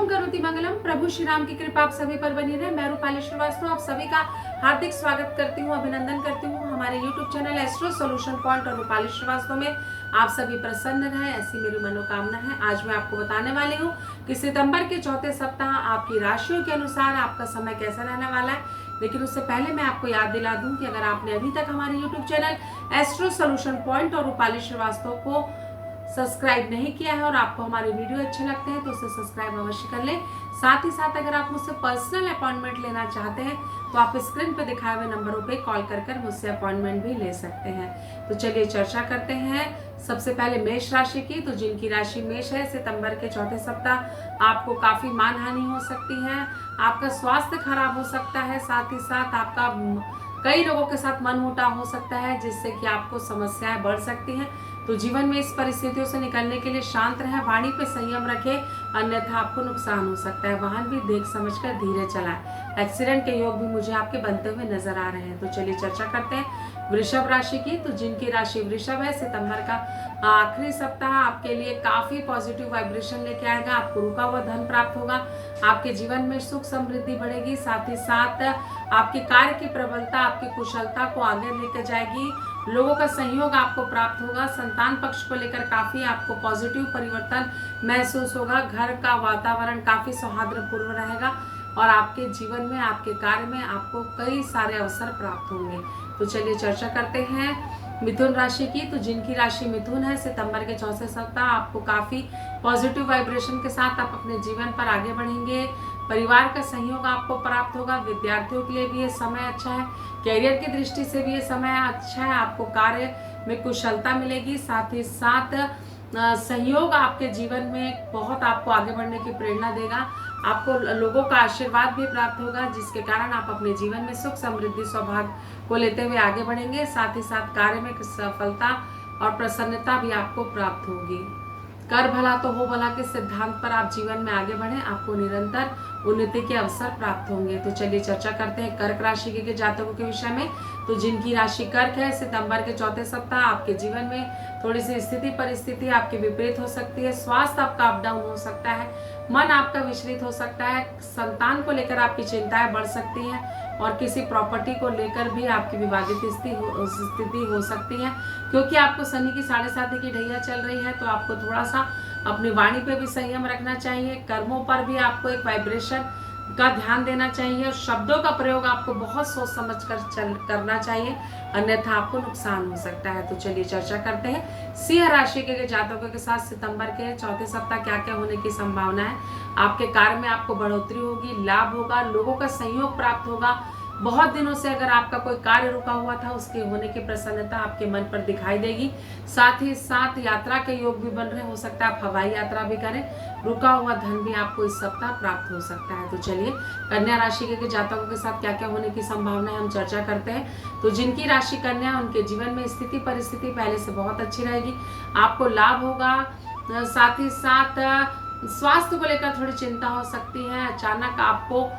करोति मंगलम। प्रभु श्री राम की कृपा आप सभी पर बनी रहे। मैं रूपाली श्रीवास्तव आप सभी का हार्दिक स्वागत करती हूँ, अभिनंदन करती हूँ हमारे YouTube channel astro solution point और रूपाली श्रीवास्तव में आप सभी प्रसन्न रहें, ऐसी मेरी मनोकामना है। आज मैं आपको बताने वाली हूँ कि सितंबर के चौथे सप्ताह आपकी राशियों के अनुसार आपका समय कैसा रहने वाला है। लेकिन उससे पहले मैं आपको याद दिला दूं कि अगर आपने अभी तक हमारे YouTube channel astro solution point और रूपाली श्रीवास्तव को सब्सक्राइब नहीं किया है और आपको हमारे वीडियो अच्छे लगते हैं तो उसे सब्सक्राइब अवश्य कर लें। साथ ही साथ अगर आप मुझसे पर्सनल अपॉइंटमेंट लेना चाहते हैं तो आप स्क्रीन पर दिखाए हुए नंबरों पे कॉल कर मुझसे अपॉइंटमेंट भी ले सकते हैं। तो चलिए चर्चा करते हैं सबसे पहले मेष राशि की। तो जिनकी राशि मेष है, सितंबर के चौथे सप्ताह आपको काफी मानहानि हो सकती है, आपका स्वास्थ्य खराब हो सकता है, साथ ही साथ आपका कई लोगों के साथ मनमुटाव हो सकता है जिससे कि आपको समस्याएं बढ़ सकती हैं। तो जीवन में इस परिस्थितियों से निकलने के लिए शांत रहें, वाणी पे संयम रखें, अन्यथा आपको नुकसान हो सकता है। वाहन भी देख समझकर धीरे चलाएं। एक्सीडेंट के योग भी मुझे आपके बनते हुए नजर आ रहे हैं। तो चलिए चर्चा करते हैं वृषभ राशि की। तो जिनकी राशि वृषभ है, सितंबर का आखिरी सप्ताह आपके लिए काफी पॉजिटिव वाइब्रेशन लेके आएगा। आपको रुका हुआ धन प्राप्त होगा, आपके जीवन में सुख समृद्धि बढ़ेगी, साथ ही साथ आपके कार्य की प्रबलता आपकी कुशलता को आगे लेकर जाएगी। लोगों का सहयोग आपको प्राप्त होगा। संतान पक्ष को लेकर काफी आपको पॉजिटिव परिवर्तन महसूस होगा। घर का वातावरण काफी सौहार्दपूर्ण रहेगा और आपके जीवन में आपके कार्य में आपको कई सारे अवसर प्राप्त होंगे। तो चलिए चर्चा करते हैं मिथुन राशि की। तो जिनकी राशि मिथुन है, सितंबर के चौथे सप्ताह आपको काफी पॉजिटिव वाइब्रेशन के साथ आप अपने जीवन पर आगे बढ़ेंगे। परिवार का सहयोग आपको प्राप्त होगा। विद्यार्थियों के लिए भी ये समय अच्छा है, कैरियर की दृष्टि से भी ये समय अच्छा है। आपको कार्य में कुशलता मिलेगी, साथ ही साथ सहयोग आपके जीवन में बहुत आपको आगे बढ़ने की प्रेरणा देगा। आपको लोगों का आशीर्वाद भी प्राप्त होगा जिसके कारण आप अपने जीवन में सुख समृद्धि सौभाग्य को लेते हुए आगे बढ़ेंगे। साथ ही साथ कार्य में सफलता और प्रसन्नता भी आपको प्राप्त होगी। कर भला तो हो भला के सिद्धांत पर आप जीवन में आगे बढ़ें, आपको निरंतर उन्नति के अवसर प्राप्त होंगे। तो चलिए चर्चा करते हैं कर्क राशि के जातकों के विषय में। तो जिनकी राशि कर्क है, सितंबर के चौथे सप्ताह आपके जीवन में थोड़ी सी स्थिति परिस्थिति आपके विपरीत हो सकती है। स्वास्थ्य आपका अप डाउन हो सकता है, मन आपका विचलित हो सकता है, संतान को लेकर आपकी चिंताएं बढ़ सकती हैं और किसी प्रॉपर्टी को लेकर भी आपकी विवादित स्थिति हो सकती है। क्योंकि आपको शनि की 7.5 की ढैया चल रही है तो आपको थोड़ा सा अपनी वाणी पे भी संयम रखना चाहिए। कर्मों पर भी आपको एक वाइब्रेशन का ध्यान देना चाहिए। शब्दों का प्रयोग आपको बहुत सोच समझ कर करना चाहिए, अन्यथा आपको नुकसान हो सकता है। तो चलिए चर्चा करते हैं सिंह राशि के जातकों के साथ सितंबर के चौथे सप्ताह क्या क्या होने की संभावना है। आपके कार्य में आपको बढ़ोतरी होगी, लाभ होगा, लोगों का सहयोग प्राप्त होगा। बहुत दिनों से अगर आपका कोई कार्य रुका हुआ था उसके होने की प्रसन्नता आपके मन पर दिखाई देगी। साथ ही साथ यात्रा के योग भी बन रहे, हो सकता है आप हवाई यात्रा भी करें। रुका हुआ धन भी आपको इस सप्ताह प्राप्त हो सकता है। तो चलिए कन्या राशि के जातकों के साथ क्या क्या होने की संभावना है हम चर्चा करते हैं। तो जिनकी राशि कन्या, उनके जीवन में स्थिति परिस्थिति पहले से बहुत अच्छी रहेगी, आपको लाभ होगा। साथ ही साथ स्वास्थ्य को लेकर थोड़ी चिंता हो सकती है, अचानक आपको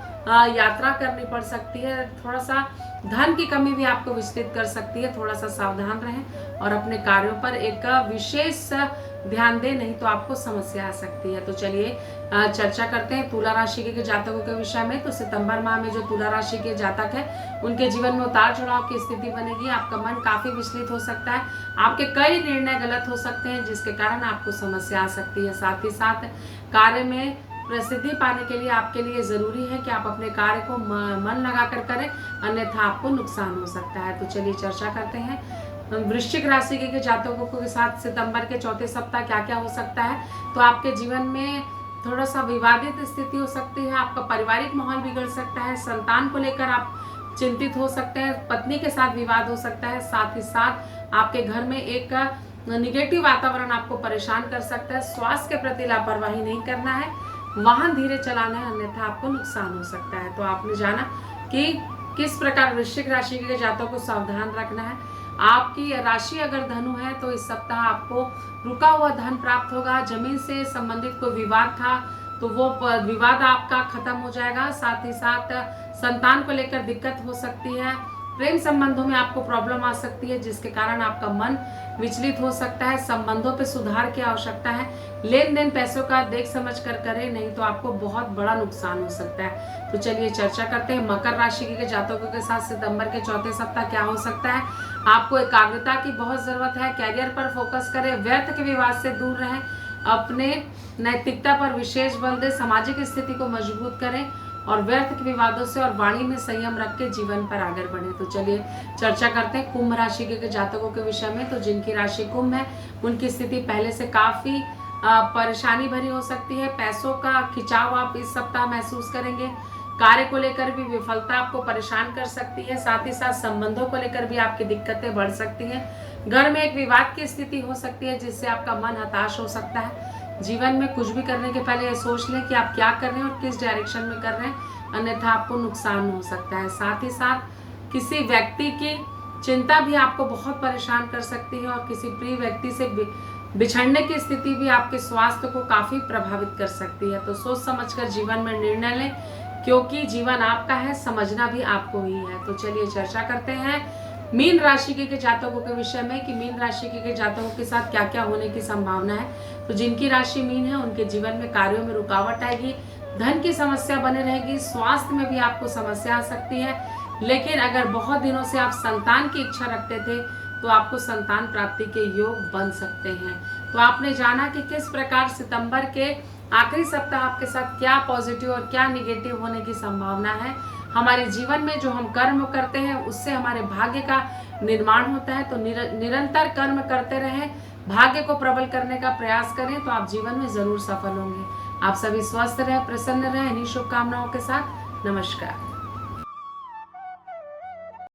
यात्रा करनी पड़ सकती है, थोड़ा सा धन की कमी भी आपको विचलित कर सकती है। थोड़ा सा सावधान रहें और अपने कार्यों पर एक विशेष ध्यान दें, नहीं तो आपको समस्या आ सकती है। तो चलिए चर्चा करते हैं तुला राशि के जातकों के विषय में। तो सितंबर माह में जो तुला राशि के जातक है उनके जीवन में उतार चढ़ाव की स्थिति बनेगी। आपका मन काफी विचलित हो सकता है, आपके कई निर्णय गलत हो सकते हैं जिसके कारण आपको समस्या आ सकती है। साथ ही साथ कार्य में प्रसिद्धि पाने के लिए आपके लिए जरूरी है कि आप अपने कार्य को मन लगाकर करें, अन्यथा आपको नुकसान हो सकता है। तो चलिए चर्चा करते हैं वृश्चिक राशि के जातकों के साथ सितंबर के चौथे सप्ताह क्या क्या हो सकता है। तो आपके जीवन में थोड़ा सा विवादित स्थिति हो सकती है, आपका पारिवारिक माहौल बिगड़ सकता है, संतान को लेकर आप चिंतित हो सकते हैं, पत्नी के साथ विवाद हो सकता है। साथ ही साथ आपके घर में एक निगेटिव वातावरण आपको परेशान कर सकता है। स्वास्थ्य के प्रति लापरवाही नहीं करना है, वाहन धीरे चलाना है, अन्यथा आपको नुकसान हो सकता है। तो आपने जाना कि किस प्रकार वृश्चिक राशि के जातकों को सावधान रखना है। आपकी राशि अगर धनु है तो इस सप्ताह आपको रुका हुआ धन प्राप्त होगा। जमीन से संबंधित कोई विवाद था तो वो विवाद आपका खत्म हो जाएगा। साथ ही साथ संतान को लेकर दिक्कत हो सकती है, प्रेम संबंधों में आपको प्रॉब्लम आ सकती है, जिसके कारण आपका मन विचलित हो सकता है। संबंधों पे सुधार की आवश्यकता है। लेन देन पैसों का देख समझ कर करें, नहीं तो आपको बहुत बड़ा नुकसान हो सकता है। तो चलिए चर्चा करते हैं मकर राशि के जातकों के साथ सितंबर के चौथे सप्ताह क्या हो सकता है। आपको एकाग्रता की बहुत जरूरत है। कैरियर पर फोकस करें, व्यर्थ के विवाद से दूर रहें, अपने नैतिकता पर विशेष बल दें, सामाजिक स्थिति को मजबूत करें और व्यर्थ के विवादों से और वाणी में संयम रख के जीवन पर आगे बढ़े। तो चलिए चर्चा करते हैं कुंभ राशि के जातकों के विषय में। तो जिनकी राशि कुंभ है उनकी स्थिति पहले से काफी परेशानी भरी हो सकती है। पैसों का खिंचाव आप इस सप्ताह महसूस करेंगे। कार्य को लेकर भी विफलता आपको परेशान कर सकती है। साथ ही साथ संबंधों को लेकर भी आपकी दिक्कतें बढ़ सकती हैं। घर में एक विवाद की स्थिति हो सकती है, जिससे आपका मन हताश हो सकता है। जीवन में कुछ भी करने के पहले ये सोच लें कि आप क्या कर रहे हैं और किस डायरेक्शन में कर रहे हैं, अन्यथा आपको नुकसान हो सकता है। साथ ही साथ किसी व्यक्ति की चिंता भी आपको बहुत परेशान कर सकती है और किसी प्रिय व्यक्ति से बिछड़ने की स्थिति भी आपके स्वास्थ्य को काफी प्रभावित कर सकती है। तो सोच समझकर जीवन में निर्णय लें, क्योंकि जीवन आपका है, समझना भी आपको ही है। तो चलिए चर्चा करते हैं मीन राशि के जातकों के विषय में कि मीन राशि के जातकों के साथ क्या क्या होने की संभावना है। तो जिनकी राशि मीन है उनके जीवन में कार्यों में रुकावट आएगी, धन की समस्या बने रहेगी, स्वास्थ्य में भी आपको समस्या आ सकती है। लेकिन अगर बहुत दिनों से आप संतान की इच्छा रखते थे तो आपको संतान प्राप्ति के योग बन सकते हैं। तो आपने जाना कि किस प्रकार सितंबर के आखिरी सप्ताह आपके साथ क्या पॉजिटिव और क्या निगेटिव होने की संभावना है। हमारे जीवन में जो हम कर्म करते हैं उससे हमारे भाग्य का निर्माण होता है। तो निरंतर कर्म करते रहें, भाग्य को प्रबल करने का प्रयास करें, तो आप जीवन में जरूर सफल होंगे। आप सभी स्वस्थ रहें, प्रसन्न रहें। इन्हीं शुभकामनाओं के साथ नमस्कार।